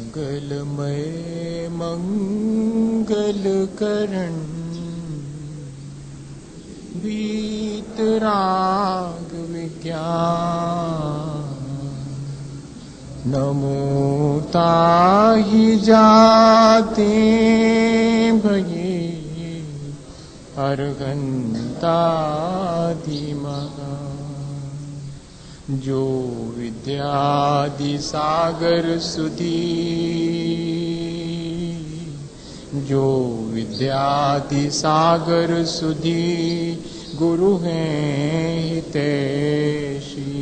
मंगलमय मंगलकरण वीतराग विज्ञान नमो ताहि जाते भये अर्हन्तादिमगा जो विद्यादि सागर सुधी जो विद्यादि सागर सुधी गुरु हैं हितैषी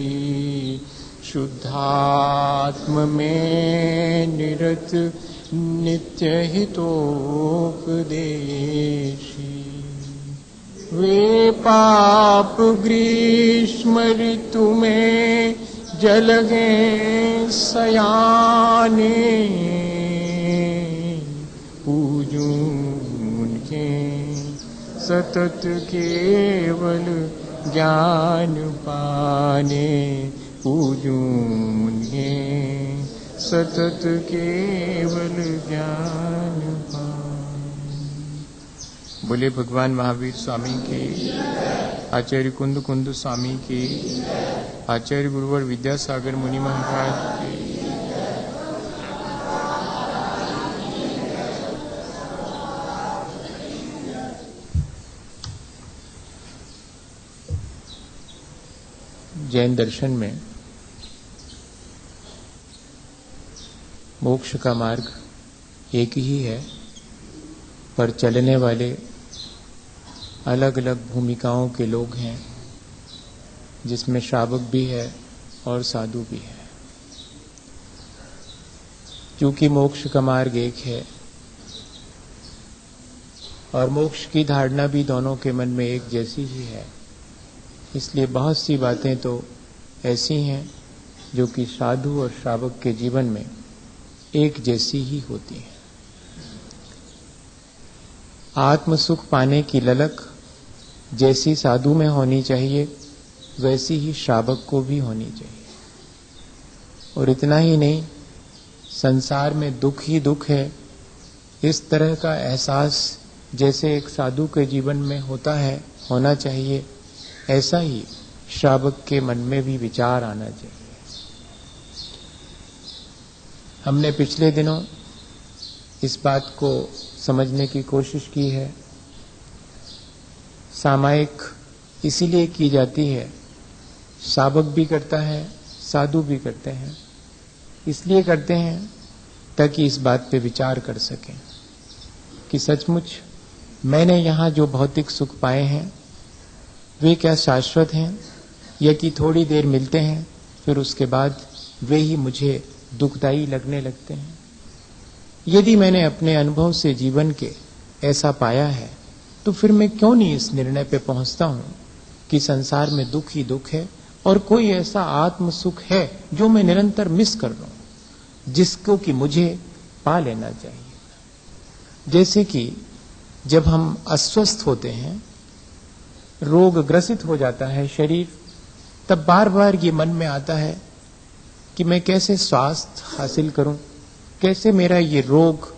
शुद्धात्म में निरत नित्य हितोपदेशी वे पाप ग्रीष्म ऋतु में जलगे सयाने पूजूं उनके सतत केवल ज्ञान पाने पूजूं उनके सतत केवल ज्ञान पाने। बोले भगवान महावीर स्वामी के, आचार्य कुंद कुंद स्वामी के, आचार्य गुरुवर विद्यासागर मुनि महाराज के। जैन दर्शन में मोक्ष का मार्ग एक ही है, पर चलने वाले अलग अलग भूमिकाओं के लोग हैं, जिसमें श्रावक भी है और साधु भी है। क्योंकि मोक्ष का मार्ग एक है और मोक्ष की धारणा भी दोनों के मन में एक जैसी ही है, इसलिए बहुत सी बातें तो ऐसी हैं जो कि साधु और श्रावक के जीवन में एक जैसी ही होती हैं। आत्म सुख पाने की ललक जैसी साधु में होनी चाहिए, वैसी ही श्रावक को भी होनी चाहिए। और इतना ही नहीं, संसार में दुख ही दुख है, इस तरह का एहसास जैसे एक साधु के जीवन में होता है, होना चाहिए, ऐसा ही श्रावक के मन में भी विचार आना चाहिए। हमने पिछले दिनों इस बात को समझने की कोशिश की है। सामायिक इसीलिए की जाती है, श्रावक भी करता है, साधु भी करते हैं। इसलिए करते हैं ताकि इस बात पे विचार कर सकें कि सचमुच मैंने यहाँ जो भौतिक सुख पाए हैं वे क्या शाश्वत हैं, या कि थोड़ी देर मिलते हैं फिर उसके बाद वे ही मुझे दुखदायी लगने लगते हैं। यदि मैंने अपने अनुभव से जीवन के ऐसा पाया है, तो फिर मैं क्यों नहीं इस निर्णय पे पहुंचता हूं कि संसार में दुख ही दुख है और कोई ऐसा आत्म सुख है जो मैं निरंतर मिस कर रहा हूं, जिसको कि मुझे पा लेना चाहिए। जैसे कि जब हम अस्वस्थ होते हैं, रोग ग्रसित हो जाता है शरीर, तब बार बार ये मन में आता है कि मैं कैसे स्वास्थ्य हासिल करूं, कैसे मेरा ये रोग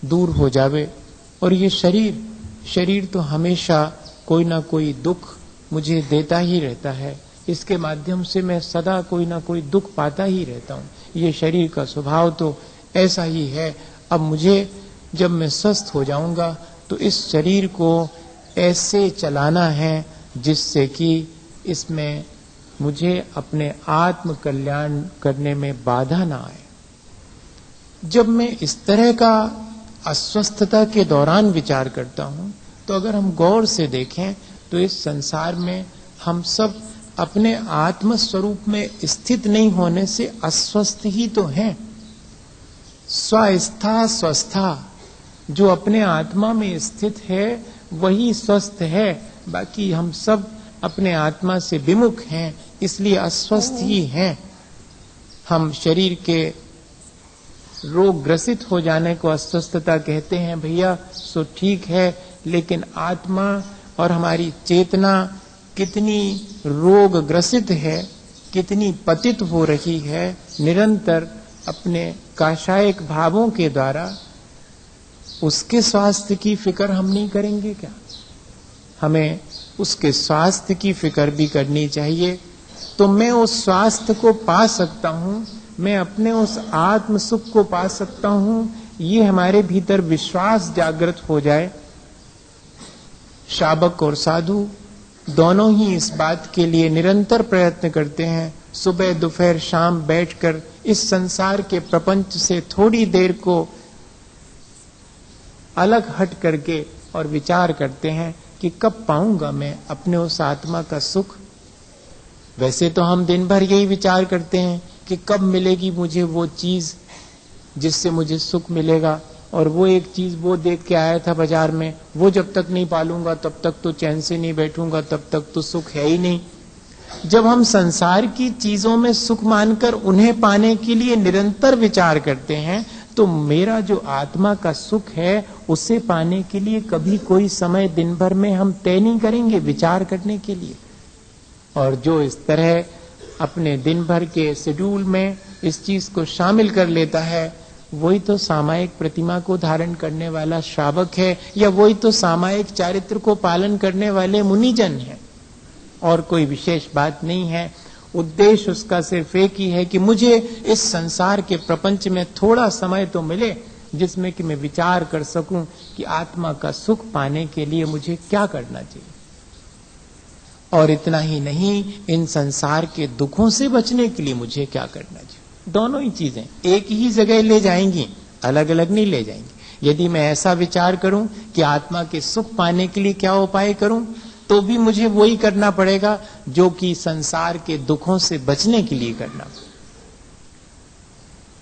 दूर हो जावे। और ये शरीर तो हमेशा कोई ना कोई दुख मुझे देता ही रहता है, इसके माध्यम से मैं सदा कोई ना कोई दुख पाता ही रहता हूं। ये शरीर का स्वभाव तो ऐसा ही है। अब मुझे जब मैं स्वस्थ हो जाऊंगा तो इस शरीर को ऐसे चलाना है जिससे कि इसमें मुझे अपने आत्म कल्याण करने में बाधा ना आए। जब मैं इस तरह का अस्वस्थता के दौरान विचार करता हूं, तो अगर हम गौर से देखें तो इस संसार में हम सब अपने आत्म स्वरूप में स्थित नहीं होने से अस्वस्थ ही तो हैं। स्वस्था स्वस्था, जो अपने आत्मा में स्थित है वही स्वस्थ है, बाकी हम सब अपने आत्मा से विमुख हैं, इसलिए अस्वस्थ ही हैं। हम शरीर के रोग ग्रसित हो जाने को अस्वस्थता कहते हैं भैया, सो ठीक है, लेकिन आत्मा और हमारी चेतना कितनी रोग ग्रसित है, कितनी पतित हो रही है, निरंतर अपने काशायक भावों के द्वारा। उसके स्वास्थ्य की फिक्र हम नहीं करेंगे क्या? हमें उसके स्वास्थ्य की फिक्र भी करनी चाहिए। तो मैं उस स्वास्थ्य को पा सकता हूं, मैं अपने उस आत्म सुख को पा सकता हूं, ये हमारे भीतर विश्वास जागृत हो जाए। शाबक और साधु दोनों ही इस बात के लिए निरंतर प्रयत्न करते हैं। सुबह दोपहर शाम बैठकर इस संसार के प्रपंच से थोड़ी देर को अलग हट करके और विचार करते हैं कि कब पाऊंगा मैं अपने उस आत्मा का सुख। वैसे तो हम दिन भर यही विचार करते हैं कि कब मिलेगी मुझे वो चीज जिससे मुझे सुख मिलेगा, और वो एक चीज वो देख के आया था बाजार में, वो जब तक नहीं पालूंगा तब तक तो चैन से नहीं बैठूंगा, तब तक तो सुख है ही नहीं। जब हम संसार की चीजों में सुख मानकर उन्हें पाने के लिए निरंतर विचार करते हैं, तो मेरा जो आत्मा का सुख है उसे पाने के लिए कभी कोई समय दिन भर में हम तय नहीं करेंगे विचार करने के लिए। और जो इस तरह अपने दिन भर के शेड्यूल में इस चीज को शामिल कर लेता है, वही तो सामायिक प्रतिमा को धारण करने वाला श्रावक है, या वही तो सामायिक चारित्र को पालन करने वाले मुनिजन है। और कोई विशेष बात नहीं है। उद्देश्य उसका सिर्फ एक ही है कि मुझे इस संसार के प्रपंच में थोड़ा समय तो मिले जिसमें कि मैं विचार कर सकूं कि आत्मा का सुख पाने के लिए मुझे क्या करना चाहिए। और इतना ही नहीं, इन संसार के दुखों से बचने के लिए मुझे क्या करना चाहिए। दोनों ही चीजें एक ही जगह ले जाएंगी, अलग अलग नहीं ले जाएंगी। यदि मैं ऐसा विचार करूं कि आत्मा के सुख पाने के लिए क्या उपाय करूं, तो भी मुझे वही करना पड़ेगा जो कि संसार के दुखों से बचने के लिए करना।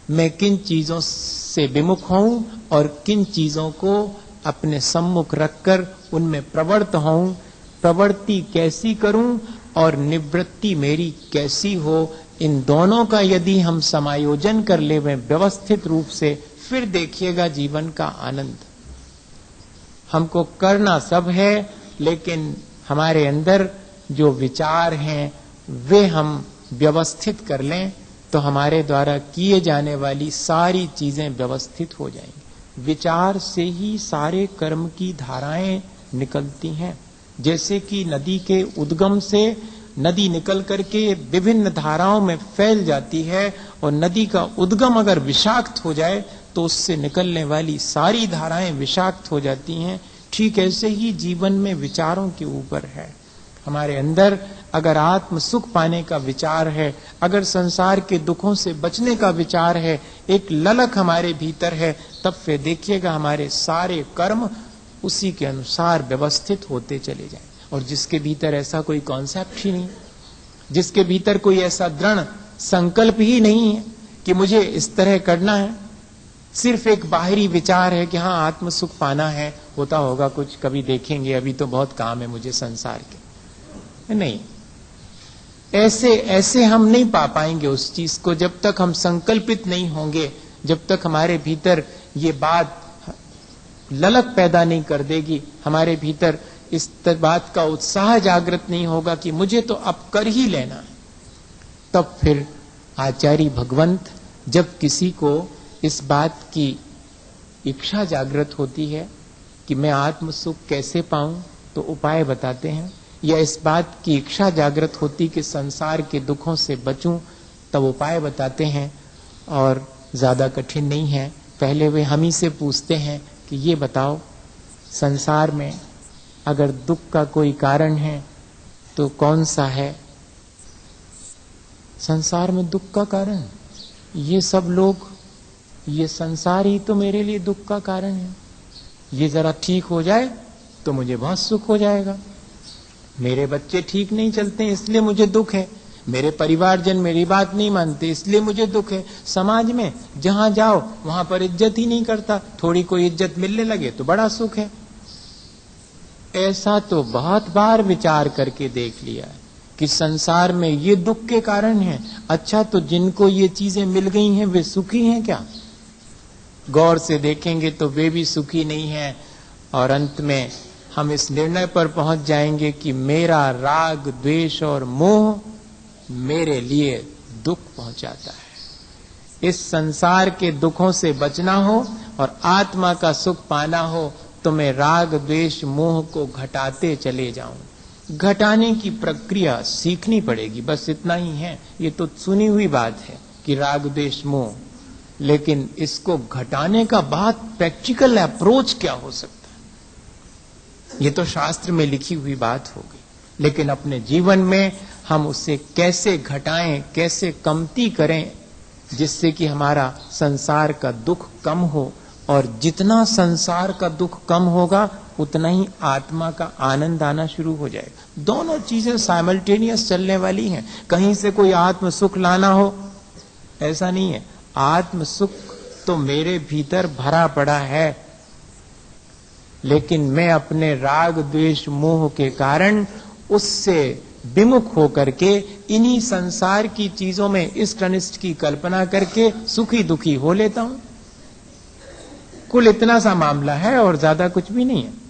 मैं किन चीजों से विमुख हूं और किन चीजों को अपने सम्मुख रखकर उनमें प्रवृत्त हूं, प्रवृत्ति कैसी करूं और निवृत्ति मेरी कैसी हो, इन दोनों का यदि हम समायोजन कर ले व्यवस्थित रूप से, फिर देखिएगा जीवन का आनंद। हमको करना सब है, लेकिन हमारे अंदर जो विचार हैं वे हम व्यवस्थित कर लें तो हमारे द्वारा किए जाने वाली सारी चीजें व्यवस्थित हो जाएंगी। विचार से ही सारे कर्म की धाराएं निकलती हैं। जैसे कि नदी के उद्गम से नदी निकल करके विभिन्न धाराओं में फैल जाती है, और नदी का उद्गम अगर विषाक्त हो जाए तो उससे निकलने वाली सारी धाराएं विषाक्त हो जाती हैं। ठीक ऐसे ही जीवन में विचारों के ऊपर है। हमारे अंदर अगर आत्म सुख पाने का विचार है, अगर संसार के दुखों से बचने का विचार है, एक ललक हमारे भीतर है, तब फिर देखिएगा हमारे सारे कर्म उसी के अनुसार व्यवस्थित होते चले जाएं। और जिसके भीतर ऐसा कोई कॉन्सेप्ट ही नहीं, जिसके भीतर कोई ऐसा दृढ़ संकल्प ही नहीं है कि मुझे इस तरह करना है, सिर्फ एक बाहरी विचार है कि हाँ आत्म सुख पाना है, होता होगा कुछ, कभी देखेंगे, अभी तो बहुत काम है मुझे संसार के। नहीं, ऐसे हम नहीं पा पाएंगे उस चीज को जब तक हम संकल्पित नहीं होंगे, जब तक हमारे भीतर ये बात ललक पैदा नहीं कर देगी, हमारे भीतर इस बात का उत्साह जागृत नहीं होगा कि मुझे तो अब कर ही लेना है। तब फिर आचार्य भगवंत जब किसी को इस बात की इच्छा जागृत होती है कि मैं आत्म सुख कैसे पाऊं, तो उपाय बताते हैं। या इस बात की इच्छा जागृत होती कि संसार के दुखों से बचूं, तब उपाय बताते हैं। और ज्यादा कठिन नहीं है। पहले वे हम ही से पूछते हैं कि ये बताओ, संसार में अगर दुख का कोई कारण है तो कौन सा है? संसार में दुख का कारण ये सब लोग, ये संसार ही तो मेरे लिए दुख का कारण है। ये जरा ठीक हो जाए तो मुझे बहुत सुख हो जाएगा। मेरे बच्चे ठीक नहीं चलते इसलिए मुझे दुख है, मेरे परिवारजन मेरी बात नहीं मानते इसलिए मुझे दुख है। समाज में जहां जाओ वहां पर इज्जत ही नहीं करता, थोड़ी कोई इज्जत मिलने लगे तो बड़ा सुख है। ऐसा तो बहुत बार विचार करके देख लिया है। कि संसार में ये दुख के कारण है। अच्छा, तो जिनको ये चीजें मिल गई हैं वे सुखी हैं क्या? गौर से देखेंगे तो वे भी सुखी नहीं हैं। और अंत में हम इस निर्णय पर पहुंच जाएंगे कि मेरा राग, द्वेष और मोह मेरे लिए दुख पहुंचाता है। इस संसार के दुखों से बचना हो और आत्मा का सुख पाना हो तो मैं राग, द्वेष, मोह को घटाते चले जाऊं। घटाने की प्रक्रिया सीखनी पड़ेगी, बस इतना ही है। ये तो सुनी हुई बात है कि राग, द्वेष, मोह, लेकिन इसको घटाने का बहुत प्रैक्टिकल अप्रोच क्या हो सकता है? ये तो शास्त्र में लिखी हुई बात होगी, लेकिन अपने जीवन में हम उसे कैसे घटाएं, कैसे कमती करें, जिससे कि हमारा संसार का दुख कम हो। और जितना संसार का दुख कम होगा उतना ही आत्मा का आनंद आना शुरू हो जाएगा। दोनों चीजें साइमल्टेनियस चलने वाली हैं। कहीं से कोई आत्म सुख लाना हो ऐसा नहीं है। आत्म सुख तो मेरे भीतर भरा पड़ा है, लेकिन मैं अपने राग, द्वेष, मोह के कारण उससे विमुख होकर के इन्हीं संसार की चीजों में इष्ट अनिष्ट की कल्पना करके सुखी दुखी हो लेता हूं। कुल इतना सा मामला है और ज्यादा कुछ भी नहीं है।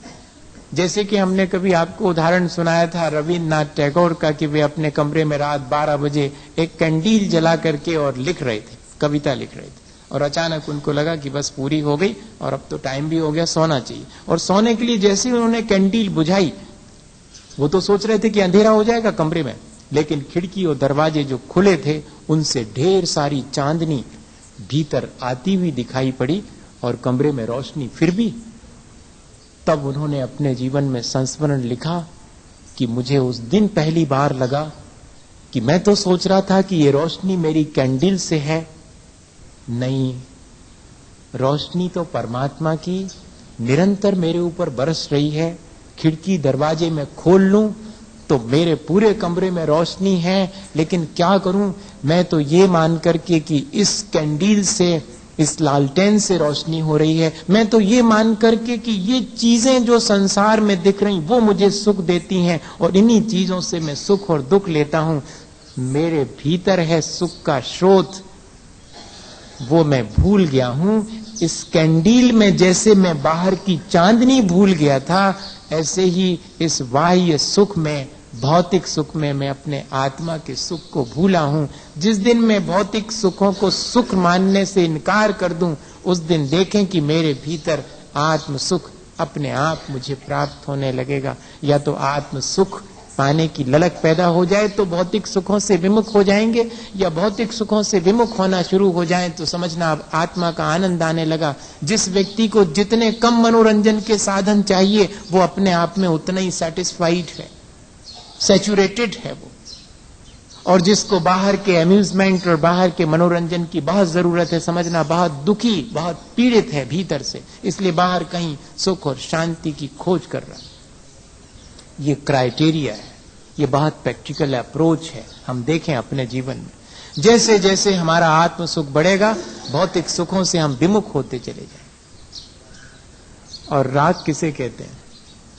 जैसे कि हमने कभी आपको उदाहरण सुनाया था रविन्द्रनाथ टैगोर का कि वे अपने कमरे में रात 12 बजे एक कैंडील जला करके और लिख रहे थे, कविता लिख रहे थे। और अचानक उनको लगा कि बस पूरी हो गई और अब तो टाइम भी हो गया, सोना चाहिए। और सोने के लिए जैसे ही उन्होंने कैंडील बुझाई, वो तो सोच रहे थे कि अंधेरा हो जाएगा कमरे में, लेकिन खिड़की और दरवाजे जो खुले थे उनसे ढेर सारी चांदनी भीतर आती हुई दिखाई पड़ी और कमरे में रोशनी फिर भी। तब उन्होंने अपने जीवन में संस्मरण लिखा कि मुझे उस दिन पहली बार लगा कि मैं तो सोच रहा था कि ये रोशनी मेरी कैंडल से है, नहीं, रोशनी तो परमात्मा की निरंतर मेरे ऊपर बरस रही है। खिड़की दरवाजे में खोल लूं तो मेरे पूरे कमरे में रोशनी है, लेकिन क्या करूं, मैं तो ये मान करके कि इस कैंडल से, इस लालटेन से रोशनी हो रही है, मैं तो ये मान करके कि ये चीजें जो संसार में दिख रही वो मुझे सुख देती हैं और इन्हीं चीजों से मैं सुख और दुख लेता हूं। मेरे भीतर है सुख का स्रोत, वो मैं भूल गया हूं। इस कैंडील में जैसे मैं बाहर की चांदनी भूल गया था, ऐसे ही इस बाह्य सुख में, भौतिक सुख में मैं अपने आत्मा के सुख को भूला हूं। जिस दिन मैं भौतिक सुखों को सुख मानने से इनकार कर दूं, उस दिन देखें कि मेरे भीतर आत्म सुख अपने आप मुझे प्राप्त होने लगेगा। या तो आत्म सुख पाने की ललक पैदा हो जाए तो भौतिक सुखों से विमुख हो जाएंगे, या भौतिक सुखों से विमुख होना शुरू हो जाए तो समझना अब आत्मा का आनंद आने लगा। जिस व्यक्ति को जितने कम मनोरंजन के साधन चाहिए वो अपने आप में उतना ही सेटिस्फाइड है, सैचुरेटेड है वो। और जिसको बाहर के अम्यूजमेंट और बाहर के मनोरंजन की बहुत जरूरत है, समझना बहुत दुखी, बहुत पीड़ित है भीतर से, इसलिए बाहर कहीं सुख और शांति की खोज कर रहा है। ये क्राइटेरिया है, ये बहुत प्रैक्टिकल अप्रोच है। हम देखें अपने जीवन में जैसे जैसे हमारा आत्म सुख बढ़ेगा, भौतिक सुखों से हम विमुख होते चले जाएंगे। और राग किसे कहते हैं?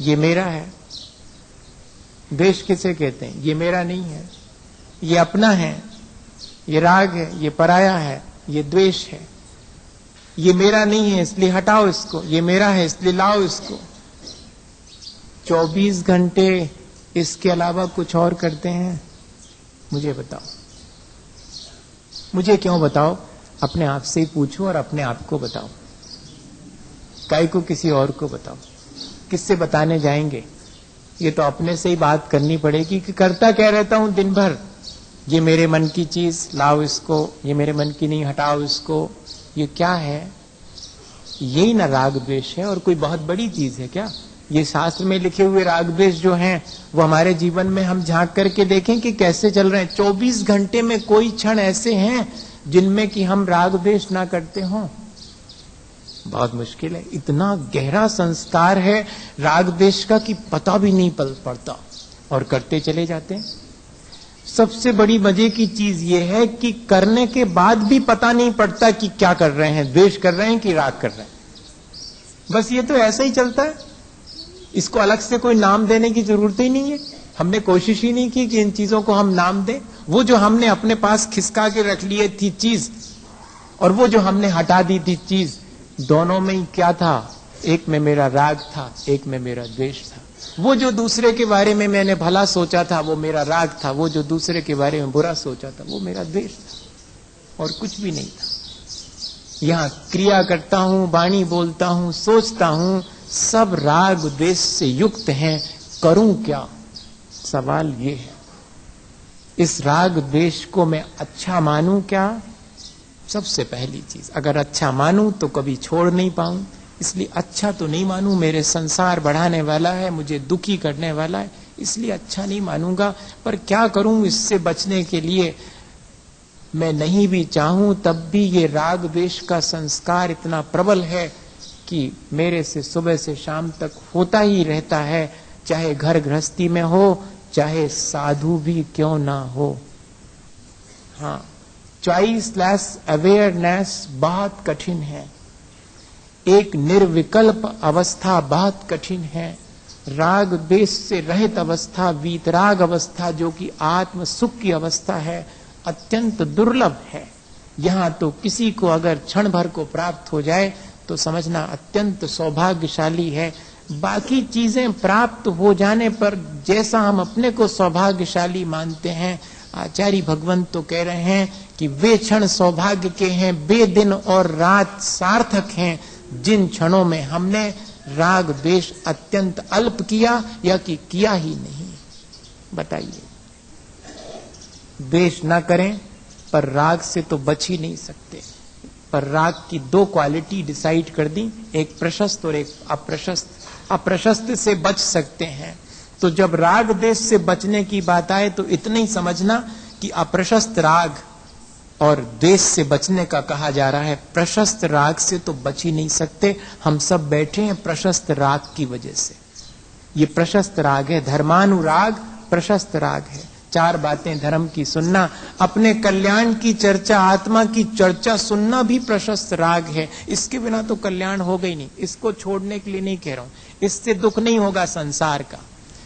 ये मेरा है। द्वेष किसे कहते हैं? ये मेरा नहीं है, ये अपना है। ये राग है, ये पराया है, ये द्वेष है। ये मेरा नहीं है इसलिए हटाओ इसको, ये मेरा है इसलिए लाओ इसको। 24 घंटे इसके अलावा कुछ और करते हैं? मुझे बताओ, मुझे क्यों बताओ? अपने आप से ही पूछो और अपने आप को बताओ। काहे को किसी और को बताओ? किससे बताने जाएंगे? ये तो अपने से ही बात करनी पड़ेगी कि करता क्या रहता हूं दिन भर। ये मेरे मन की चीज, लाओ इसको, ये मेरे मन की नहीं, हटाओ इसको। ये क्या है? यही ना राग द्वेष है, और कोई बहुत बड़ी चीज है क्या? ये शास्त्र में लिखे हुए राग द्वेष जो हैं वो हमारे जीवन में हम झांक करके देखें कि कैसे चल रहे हैं। 24 घंटे में कोई क्षण ऐसे हैं जिनमें कि हम राग द्वेष ना करते हों? बहुत मुश्किल है। इतना गहरा संस्कार है राग द्वेष का कि पता भी नहीं पड़ता और करते चले जाते हैं। सबसे बड़ी मजे की चीज ये है कि करने के बाद भी पता नहीं पड़ता कि क्या कर रहे हैं, द्वेष कर रहे हैं कि राग कर रहे हैं। बस ये तो ऐसा ही चलता है, इसको अलग से कोई नाम देने की जरूरत ही नहीं है। हमने कोशिश ही नहीं की कि इन चीजों को हम नाम दें। वो जो हमने अपने पास खिसका के रख लिए थी चीज, और वो जो हमने हटा दी थी चीज, दोनों में ही क्या था? एक में मेरा राग था, एक में मेरा द्वेष था। वो जो दूसरे के बारे में मैंने भला सोचा था वो मेरा राग था, वो जो दूसरे के बारे में बुरा सोचा था वो मेरा द्वेष था, और कुछ भी नहीं था। यहां क्रिया करता हूं, वाणी बोलता हूं, सोचता हूं, सब राग द्वेष से युक्त हैं। करूं क्या? सवाल ये है, इस राग द्वेष को मैं अच्छा मानूं क्या? सबसे पहली चीज, अगर अच्छा मानूं तो कभी छोड़ नहीं पाऊं, इसलिए अच्छा तो नहीं मानूं। मेरे संसार बढ़ाने वाला है, मुझे दुखी करने वाला है, इसलिए अच्छा नहीं मानूंगा। पर क्या करूं इससे बचने के लिए? मैं नहीं भी चाहूं तब भी ये राग द्वेष का संस्कार इतना प्रबल है कि मेरे से सुबह से शाम तक होता ही रहता है, चाहे घर गृहस्थी में हो, चाहे साधु भी क्यों ना हो। हाँ, चॉइसलेस अवेयरनेस बहुत कठिन है, एक निर्विकल्प अवस्था बहुत कठिन है। राग द्वेष से रहित अवस्था, वीतराग अवस्था, जो कि आत्म सुख की अवस्था है, अत्यंत दुर्लभ है। यहां तो किसी को अगर क्षण भर को प्राप्त हो जाए तो समझना अत्यंत सौभाग्यशाली है। बाकी चीजें प्राप्त हो जाने पर जैसा हम अपने को सौभाग्यशाली मानते हैं, आचार्य भगवंत तो कह रहे हैं कि वे क्षण सौभाग्य के हैं, वे दिन और रात सार्थक हैं जिन क्षणों में हमने राग द्वेष अत्यंत अल्प किया या कि किया ही नहीं। बताइए, द्वेष ना करें पर राग से तो बच ही नहीं सकते। पर राग की दो क्वालिटी डिसाइड कर दी, एक प्रशस्त और एक अप्रशस्त। अप्रशस्त से बच सकते हैं, तो जब राग द्वेष से बचने की बात आए तो इतना ही समझना कि अप्रशस्त राग और द्वेष से बचने का कहा जा रहा है। प्रशस्त राग से तो बच ही नहीं सकते। हम सब बैठे हैं प्रशस्त राग की वजह से। ये प्रशस्त राग है, धर्मानुराग प्रशस्त राग है। चार बातें धर्म की सुनना, अपने कल्याण की चर्चा, आत्मा की चर्चा सुनना भी प्रशस्त राग है। इसके बिना तो कल्याण होगा ही नहीं। इसको छोड़ने के लिए नहीं कह रहा हूं, इससे दुख नहीं होगा संसार का।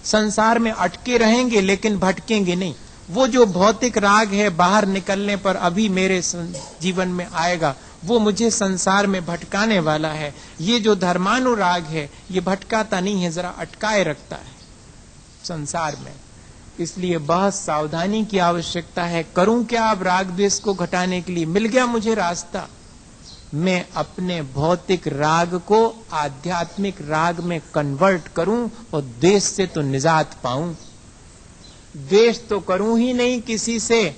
संसार में अटके रहेंगे लेकिन भटकेंगे नहीं। वो जो भौतिक राग है बाहर निकलने पर अभी मेरे जीवन में आएगा, वो मुझे संसार में भटकाने वाला है। ये जो धर्मानुराग है ये भटकाता नहीं है, जरा अटकाए रखता है संसार में। इसलिए बहुत सावधानी की आवश्यकता है। करूं क्या अब राग द्वेष को घटाने के लिए? मिल गया मुझे रास्ता, मैं अपने भौतिक राग को आध्यात्मिक राग में कन्वर्ट करूं और द्वेष से तो निजात पाऊं। द्वेष तो करूं ही नहीं किसी से,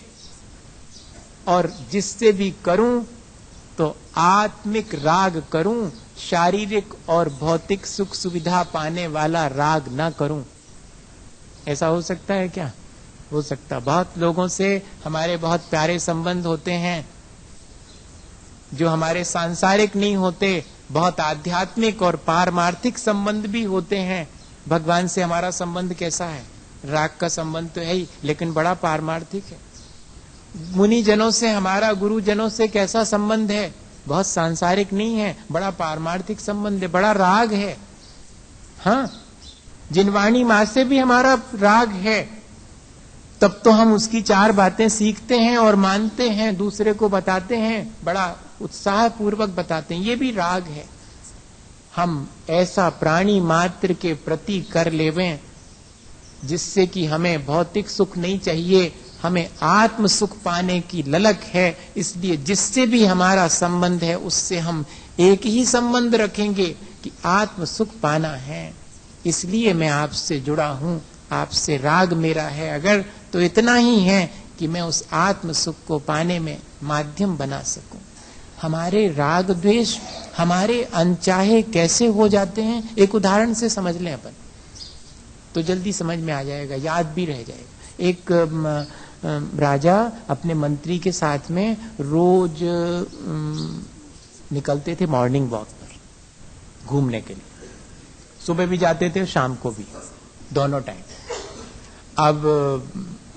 और जिससे भी करूं तो आत्मिक राग करूं, शारीरिक और भौतिक सुख सुविधा पाने वाला राग ना करूं। ऐसा हो सकता है क्या? हो सकता। बहुत लोगों से हमारे बहुत प्यारे संबंध होते हैं जो हमारे सांसारिक नहीं होते, बहुत आध्यात्मिक और पारमार्थिक संबंध भी होते हैं। भगवान से हमारा संबंध कैसा है? राग का संबंध तो है ही, लेकिन बड़ा पारमार्थिक है। मुनि जनों से हमारा, गुरु जनों से कैसा संबंध है? बहुत सांसारिक नहीं है, बड़ा पारमार्थिक संबंध है, बड़ा राग है। हाँ, जिनवाणी मां से भी हमारा राग है, तब तो हम उसकी चार बातें सीखते हैं और मानते हैं, दूसरे को बताते हैं, बड़ा उत्साह पूर्वक बताते हैं। ये भी राग है। हम ऐसा प्राणी मात्र के प्रति कर लेवें जिससे कि हमें भौतिक सुख नहीं चाहिए, हमें आत्म सुख पाने की ललक है। इसलिए जिससे भी हमारा संबंध है उससे हम एक ही संबंध रखेंगे कि आत्म सुख पाना है। इसलिए मैं आपसे जुड़ा हूं, आपसे राग मेरा है अगर, तो इतना ही है कि मैं उस आत्म सुख को पाने में माध्यम बना सकूं। हमारे राग द्वेष हमारे अनचाहे कैसे हो जाते हैं, एक उदाहरण से समझ लें अपन, तो जल्दी समझ में आ जाएगा, याद भी रह जाएगा। एक राजा अपने मंत्री के साथ में रोज निकलते थे मॉर्निंग वॉक पर घूमने के लिए। सुबह भी जाते थे, शाम को भी, दोनों टाइम। अब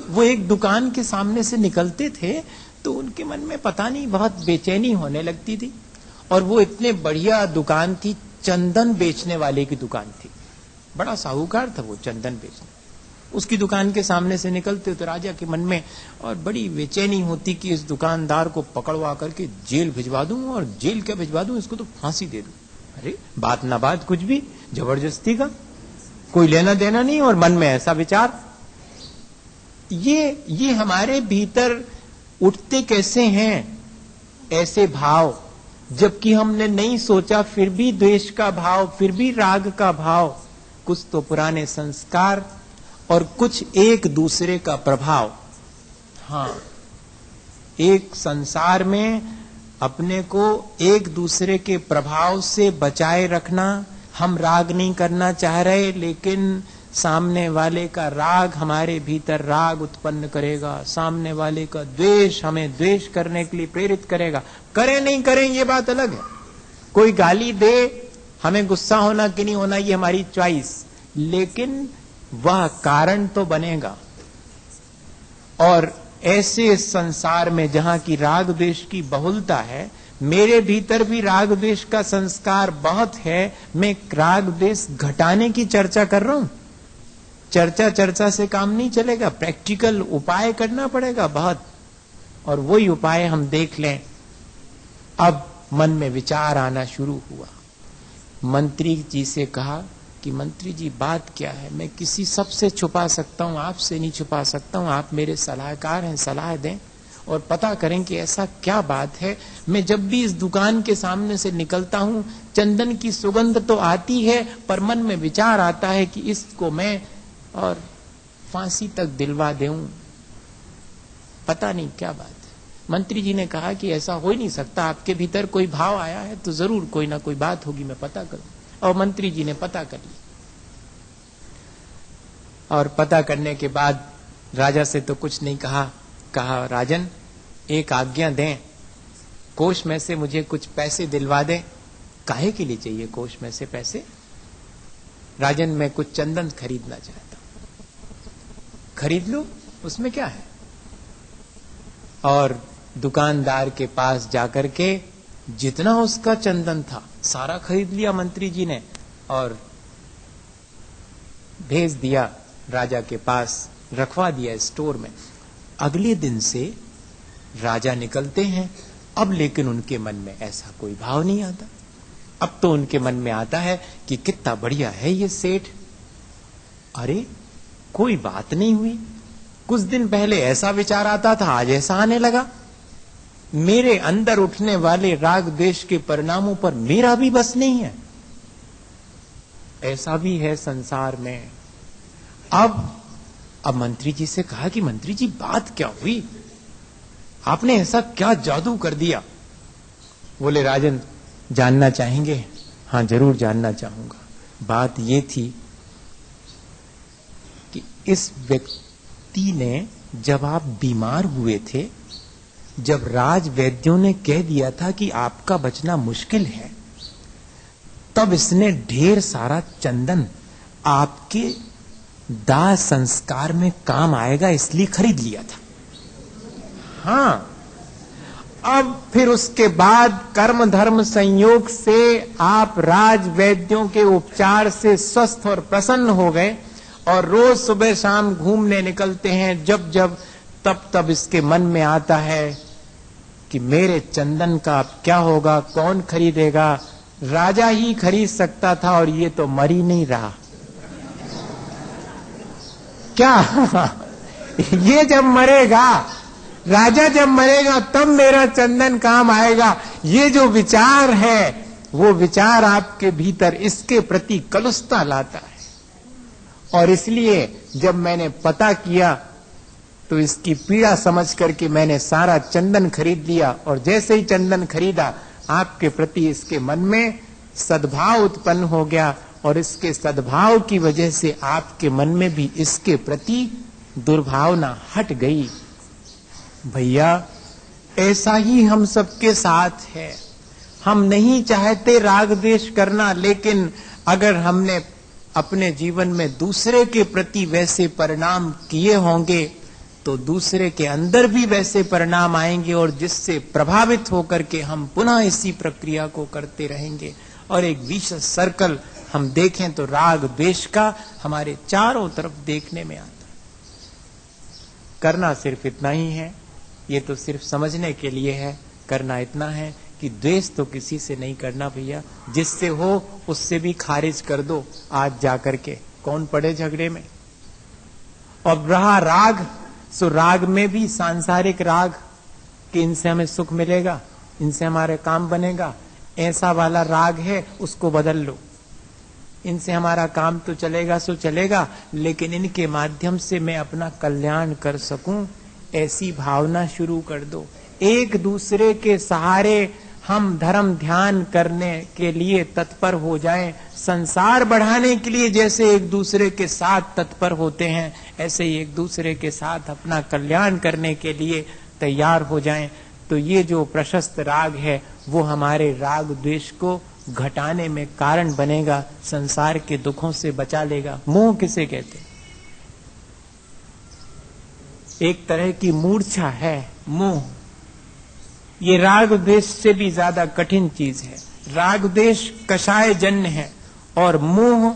वो एक दुकान के सामने से निकलते थे तो उनके मन में पता नहीं बहुत बेचैनी होने लगती थी। और वो इतने बढ़िया दुकान थी, चंदन बेचने वाले की दुकान थी, बड़ा साहूकार था वो चंदन बेचने। उसकी दुकान के सामने से निकलते तो राजा के मन में और बड़ी बेचैनी होती कि इस दुकानदार को पकड़वा करके जेल भिजवा दूं, और जेल क्या भिजवा दूं, इसको तो फांसी दे दूं। अरे बात ना बात कुछ भी जबरदस्ती का, कोई लेना देना नहीं, और मन में ऐसा विचार। ये हमारे भीतर उठते कैसे हैं ऐसे भाव, जबकि हमने नहीं सोचा, फिर भी द्वेष का भाव, फिर भी राग का भाव। कुछ तो पुराने संस्कार और कुछ एक दूसरे का प्रभाव। हाँ, एक संसार में अपने को एक दूसरे के प्रभाव से बचाए रखना। हम राग नहीं करना चाह रहे, लेकिन सामने वाले का राग हमारे भीतर राग उत्पन्न करेगा, सामने वाले का द्वेष हमें द्वेष करने के लिए प्रेरित करेगा। करें नहीं करें ये बात अलग है, कोई गाली दे हमें गुस्सा होना कि नहीं होना ये हमारी चॉइस, लेकिन वह कारण तो बनेगा। और ऐसे संसार में जहां की राग द्वेष की बहुलता है, मेरे भीतर भी राग द्वेष का संस्कार बहुत है, मैं राग द्वेष घटाने की चर्चा कर रहा हूं। चर्चा से काम नहीं चलेगा, प्रैक्टिकल उपाय करना पड़ेगा बहुत। और वही उपाय हम देख लें। अब मन में विचार आना शुरू हुआ। मंत्री जी से कहा कि मंत्री जी बात क्या है, मैं किसी सबसे छुपा सकता हूं, आपसे नहीं छुपा सकता हूं, आप मेरे सलाहकार हैं, सलाह दें और पता करें कि ऐसा क्या बात है। मैं जब भी इस दुकान के सामने से निकलता हूं, चंदन की सुगंध तो आती है, पर मन में विचार आता है कि इसको मैं और फांसी तक दिलवा दूं, पता नहीं क्या बात है। मंत्री जी ने कहा कि ऐसा हो ही नहीं सकता, आपके भीतर कोई भाव आया है तो जरूर कोई ना कोई बात होगी, मैं पता करूं। और मंत्री जी ने पता कर लिया, और पता करने के बाद राजा से तो कुछ नहीं कहा। कहा राजन एक आज्ञा दें, कोष में से मुझे कुछ पैसे दिलवा दें। काहे के लिए चाहिए कोष में से पैसे? राजन मैं कुछ चंदन खरीदना चाहता हूं। खरीद लो, उसमें क्या है। और दुकानदार के पास जाकर के जितना उसका चंदन था सारा खरीद लिया मंत्री जी ने, और भेज दिया राजा के पास, रखवा दिया स्टोर में। अगले दिन से राजा निकलते हैं, अब लेकिन उनके मन में ऐसा कोई भाव नहीं आता। अब तो उनके मन में आता है कि कितना बढ़िया है ये सेठ, अरे कोई बात नहीं हुई। कुछ दिन पहले ऐसा विचार आता था, आज ऐसा आने लगा। मेरे अंदर उठने वाले राग द्वेष के परिणामों पर मेरा भी बस नहीं है। ऐसा भी है संसार में। अब मंत्री जी से कहा कि मंत्री जी बात क्या हुई, आपने ऐसा क्या जादू कर दिया? बोले राजन जानना चाहेंगे? हाँ जरूर जानना चाहूंगा। बात ये थी कि इस व्यक्ति ने, जब आप बीमार हुए थे, जब राज वैद्यों ने कह दिया था कि आपका बचना मुश्किल है, तब इसने ढेर सारा चंदन आपके दाह संस्कार में काम आएगा इसलिए खरीद लिया था। हाँ, अब फिर उसके बाद कर्म धर्म संयोग से आप राज वैद्यों के उपचार से स्वस्थ और प्रसन्न हो गए, और रोज सुबह शाम घूमने निकलते हैं। जब जब तब इसके मन में आता है कि मेरे चंदन का अब क्या होगा, कौन खरीदेगा? राजा ही खरीद सकता था और ये तो मर ही नहीं रहा। क्या ये जब मरेगा, राजा जब मरेगा तब मेरा चंदन काम आएगा। ये जो विचार है वो विचार आपके भीतर इसके प्रति कलुषता लाता है। और इसलिए जब मैंने पता किया तो इसकी पीड़ा समझ करके मैंने सारा चंदन खरीद लिया, और जैसे ही चंदन खरीदा आपके प्रति इसके मन में सद्भाव उत्पन्न हो गया, और इसके सद्भाव की वजह से आपके मन में भी इसके प्रति दुर्भावना हट गई। भैया ऐसा ही हम सबके साथ है। हम नहीं चाहते राग द्वेष करना, लेकिन अगर हमने अपने जीवन में दूसरे के प्रति वैसे परिणाम किए होंगे तो दूसरे के अंदर भी वैसे परिणाम आएंगे, और जिससे प्रभावित होकर के हम पुनः इसी प्रक्रिया को करते रहेंगे, और एक विशेष सर्कल हम देखें तो राग द्वेष का हमारे चारों तरफ देखने में आता है। करना सिर्फ इतना ही है, ये तो सिर्फ समझने के लिए है। करना इतना है कि द्वेष तो किसी से नहीं करना भैया, जिससे हो उससे भी खारिज कर दो आज जाकर के, कौन पड़े झगड़े में। और रहा राग, सो राग में भी सांसारिक राग कि इनसे हमें सुख मिलेगा, इनसे हमारे काम बनेगा, ऐसा वाला राग है, उसको बदल लो। इनसे हमारा काम तो चलेगा सो चलेगा, लेकिन इनके माध्यम से मैं अपना कल्याण कर सकूं, ऐसी भावना शुरू कर दो। एक दूसरे के सहारे हम धर्म ध्यान करने के लिए तत्पर हो जाएं, संसार बढ़ाने के लिए जैसे एक दूसरे के साथ तत्पर होते हैं, ऐसे ही एक दूसरे के साथ अपना कल्याण करने के लिए तैयार हो जाएं। तो ये जो प्रशस्त राग है वो हमारे राग द्वेष को घटाने में कारण बनेगा, संसार के दुखों से बचा लेगा। मोह किसे कहते हैं? एक तरह की मूर्छा है मोह। ये राग द्वेष से भी ज्यादा कठिन चीज है। राग द्वेष कषाय जन्य है और मोह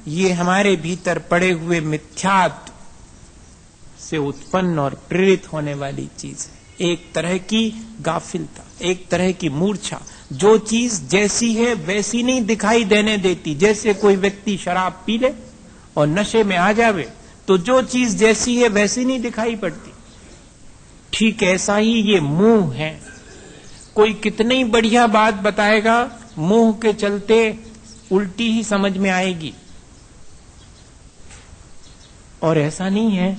ये हमारे भीतर पड़े हुए मिथ्यात्व से उत्पन्न और प्रेरित होने वाली चीज है। एक तरह की गाफिलता, एक तरह की मूर्छा। जो चीज जैसी है वैसी नहीं दिखाई देने देती। जैसे कोई व्यक्ति शराब पी ले और नशे में आ जावे तो जो चीज जैसी है वैसी नहीं दिखाई पड़ती, ठीक ऐसा ही ये मोह है। कोई कितनी बढ़िया बात बताएगा, मोह के चलते उल्टी ही समझ में आएगी। और ऐसा नहीं है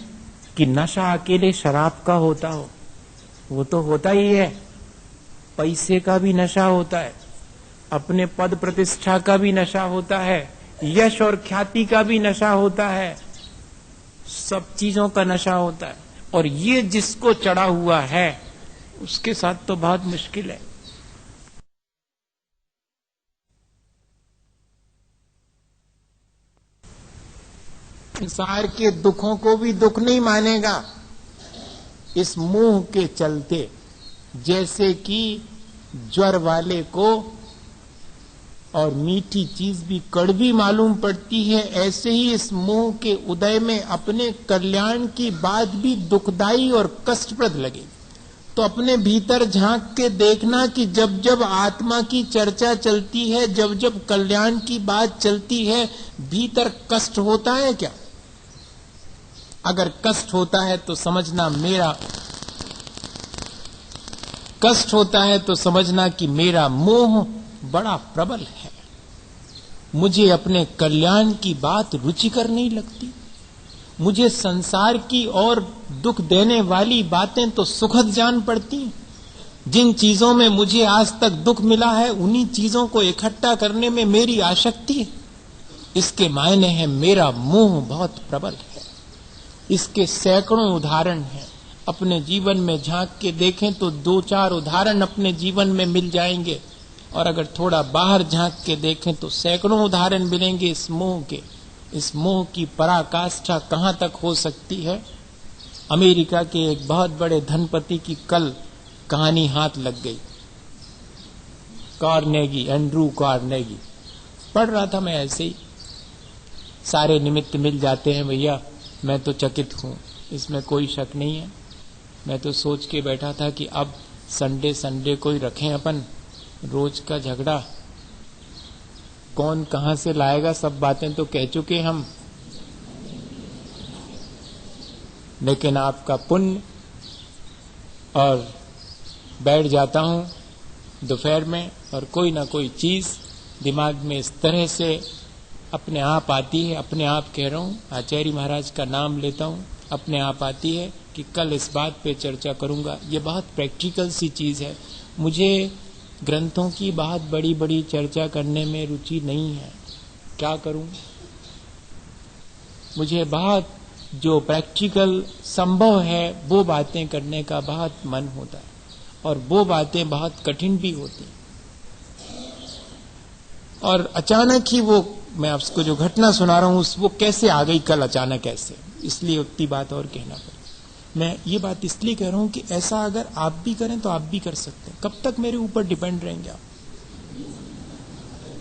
कि नशा अकेले शराब का होता हो, वो तो होता ही है। पैसे का भी नशा होता है, अपने पद प्रतिष्ठा का भी नशा होता है, यश और ख्याति का भी नशा होता है, सब चीजों का नशा होता है। और ये जिसको चढ़ा हुआ है उसके साथ तो बहुत मुश्किल है। संसार के दुखों को भी दुख नहीं मानेगा इस मोह के चलते। जैसे कि ज्वर वाले को और मीठी चीज भी कड़वी मालूम पड़ती है, ऐसे ही इस मोह के उदय में अपने कल्याण की बात भी दुखदाई और कष्टप्रद लगे। तो अपने भीतर झांक के देखना कि जब जब आत्मा की चर्चा चलती है, जब जब कल्याण की बात चलती है, भीतर कष्ट होता है क्या? अगर कष्ट होता है तो समझना कि मेरा मोह बड़ा प्रबल है। मुझे अपने कल्याण की बात रुचिकर नहीं लगती। मुझे संसार की और दुख देने वाली बातें तो सुखद जान पड़ती। जिन चीजों में मुझे आज तक दुख मिला है, उन्हीं चीजों को इकट्ठा करने में मेरी आसक्ति है। इसके मायने हैं मेरा मोह बहुत प्रबल है। इसके सैकड़ों उदाहरण हैं। अपने जीवन में झांक के देखें तो 2-4 उदाहरण अपने जीवन में मिल जाएंगे, और अगर थोड़ा बाहर झांक के देखें तो सैकड़ों उदाहरण मिलेंगे इस मोह के। इस मोह की पराकाष्ठा कहां तक हो सकती है? अमेरिका के एक बहुत बड़े धनपति की कल कहानी हाथ लग गई। Carnegie, Andrew Carnegie. पढ़ रहा था मैं ऐसे ही, सारे निमित्त मिल जाते हैं भैया। मैं तो चकित हूं, इसमें कोई शक नहीं है। मैं तो सोच के बैठा था कि अब संडे को ही रखें अपन, रोज का झगड़ा कौन कहां से लाएगा, सब बातें तो कह चुके हम। लेकिन आपका पुण्य, और बैठ जाता हूं दोपहर में और कोई ना कोई चीज दिमाग में इस तरह से अपने आप आती है। अपने आप कह रहा हूं, आचार्य महाराज का नाम लेता हूं, अपने आप आती है कि कल इस बात पे चर्चा करूंगा। ये बहुत प्रैक्टिकल सी चीज है। मुझे ग्रंथों की बहुत बड़ी बड़ी चर्चा करने में रुचि नहीं है। क्या करूं? मुझे बहुत जो प्रैक्टिकल संभव है वो बातें करने का बहुत मन होता है, और वो बातें बहुत कठिन भी होती हैं। और अचानक ही वो, मैं आपको जो घटना सुना रहा हूं वो कैसे आ गई कल अचानक, ऐसे, इसलिए उतनी बात और कहना पड़ा। मैं ये बात इसलिए कह रहा हूं कि ऐसा अगर आप भी करें तो आप भी कर सकते हैं। कब तक मेरे ऊपर डिपेंड रहेंगे आप?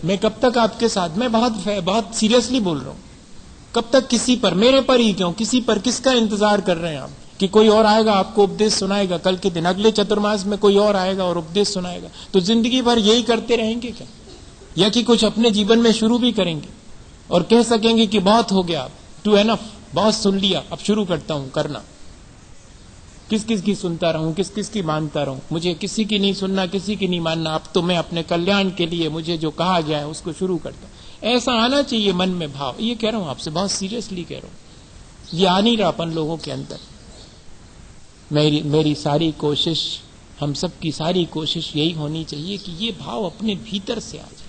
मैं कब तक आपके साथ? मैं बहुत सीरियसली बोल रहा हूं। कब तक किसी पर, मेरे पर ही क्यों, किसी पर किसका इंतजार कर रहे हैं आप? कि कोई और आएगा आपको उपदेश सुनाएगा, कल के दिन अगले चतुर्मास में कोई और आएगा और उपदेश सुनाएगा, तो जिंदगी भर यही करते रहेंगे क्या? या कि कुछ अपने जीवन में शुरू भी करेंगे और कह सकेंगे कि बहुत हो गया, टू एनफ, बहुत सुन लिया, अब शुरू करता हूं करना। किस किस की सुनता रहूं, किस किस की मानता रहूं, मुझे किसी की नहीं सुनना, किसी की नहीं मानना, अब तो मैं अपने कल्याण के लिए मुझे जो कहा गया है उसको शुरू करता हूं। ऐसा आना चाहिए मन में भाव। ये कह रहा हूं आपसे, बहुत सीरियसली कह रहा हूं। ये आ नहीं रहा अपन लोगों के अंदर। मेरी सारी कोशिश, हम सब की सारी कोशिश यही होनी चाहिए कि ये भाव अपने भीतर से आ जाए